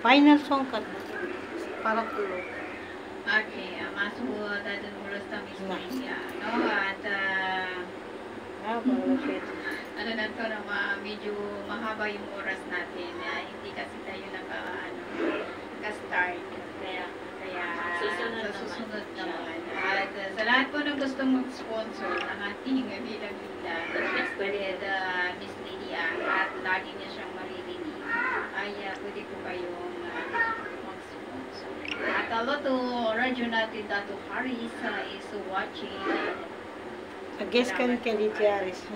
Final song ka. Para tulo. Okay, masuk dan mulus kami semuanya, no? At ano na to na medyo mahaba yung oras natin. Hindi kasi tayo naka-start. Kaya susunod naman. At sa lahat po ng gustong mag-sponsor ng ating bida-bida with Miss Lydia at lagi niya siyang maririnig, ay pwede po kayong mag-sponsor. At hello to radyo natin, Dato Haris is watching. Guess ka rin kay Lydia Haris.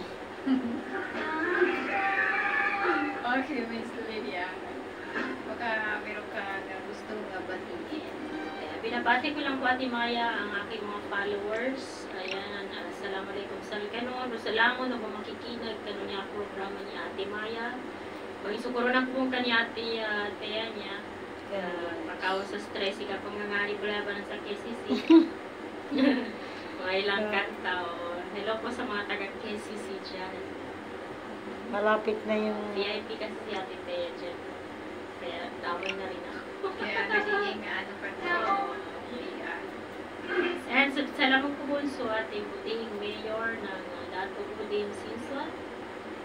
Okay, Miss Lydia. Baka meron ka na gustong batiin. Binabati ko lang po Ate Maya ang aking mga followers. Ayan, assalamualaikum sa kanon. Salamat na po makikinag kanon niya programa ni Ate Maya. Magisukuro na po kani Ate Teya niya. Makaw sa stress ika pangangari pala ba ng sa KCC. Mga ilang kanta. Hello po sa mga taga KCC dyan. Malapit na yung VIP kasi si Ate Teya dyan. Kaya damay na rin ako. Kaya nagiging pa and salamat po po sa ating buting mayor ng Dato Udim Sinson,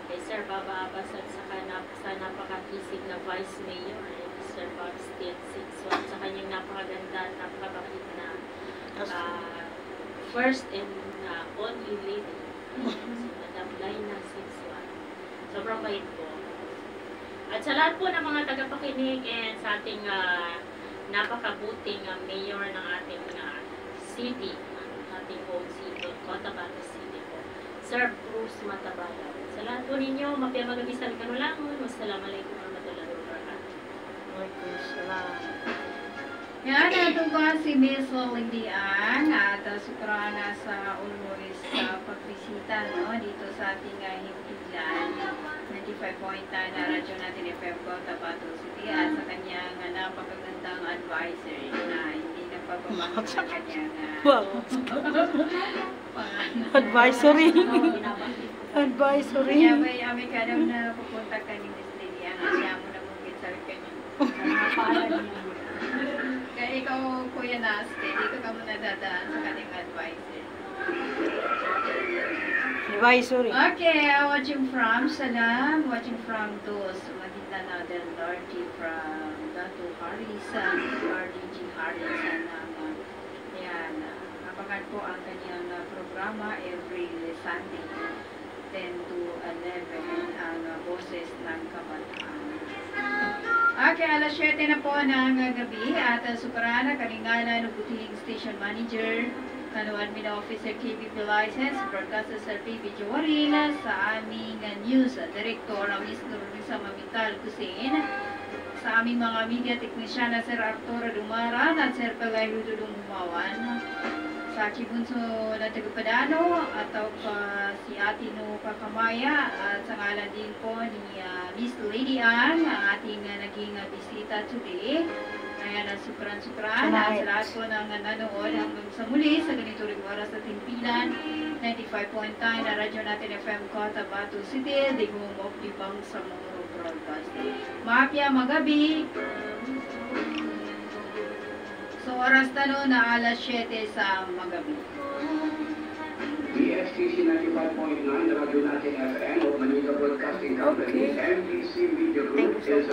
kay Sir Baba Abbas at sa napakakisig na Vice Mayor, Sir Bob State Sinson, sa kanyang napakaganda at napakabait na first and only lady, si Madam Laina Sinson. Sobrang bait po. At sa lahat po ng mga tagapakinig and sa ating napakabuting mayor ng ating city, ating own city, Cotabato City po, Sir Bruce Matabala. Sa lahat po ninyo, mapiyamagabisan ka lang. Wassalamualaikum warahmatullahi wabarakatuh. Waalaikumsalam. Yan, natin ko si Miss Lydian at sukrana sa always pagbisita dito sa ating himpilan 95.9 na radyo natin FM Cotabato City at sa kanyang napakagandang advisor na hindi nagpapamahal sa kanyang advisory. Advisory. Kaya may kadang na pupunta ka ni Miss Lydian at siya mo nabungkit sa kanyang kaya ikaw, Kuya Naste, dito ka muna dadaan sa kanyang advisor. Advisory. Okay, watching from Salam, watching from Dos, Maguindanao del Norte, from Dato Haris, RDG Haris, yan, abangan po ang kanyang programa every Sunday, 10 to 11, ang Boses ng Kabataan. Okay, alas 7 na po ng gabi at sukarana, kalingala ng buting station manager, admin officer KBP license, broadcaster Sir PB Joarina, sa aming news director, Miss Nurisa Mamital Kusin, sa aming mga media technician na Sir Arturo Dumaran at Sir Pelayo Dudong Humawan, sa Chibunso na Tagapadano at si Atino Kakamaya at sa ngalan din po ni Miss Lydian ang ating naging bisita today. Ayan, sukran-sukran at sa lahat po ng nanood hanggang sa muli sa ganito rin oras sa Timpilan 95.9 na radyo natin FM Cotabato City, the home of the Bangsamoro Broadcasting. Mapya magabi. So, oras tano na alas 7 sa magabi. BFCC 95.9, Radyo Natin FM of Manila Broadcasting Company, MBC Media Group is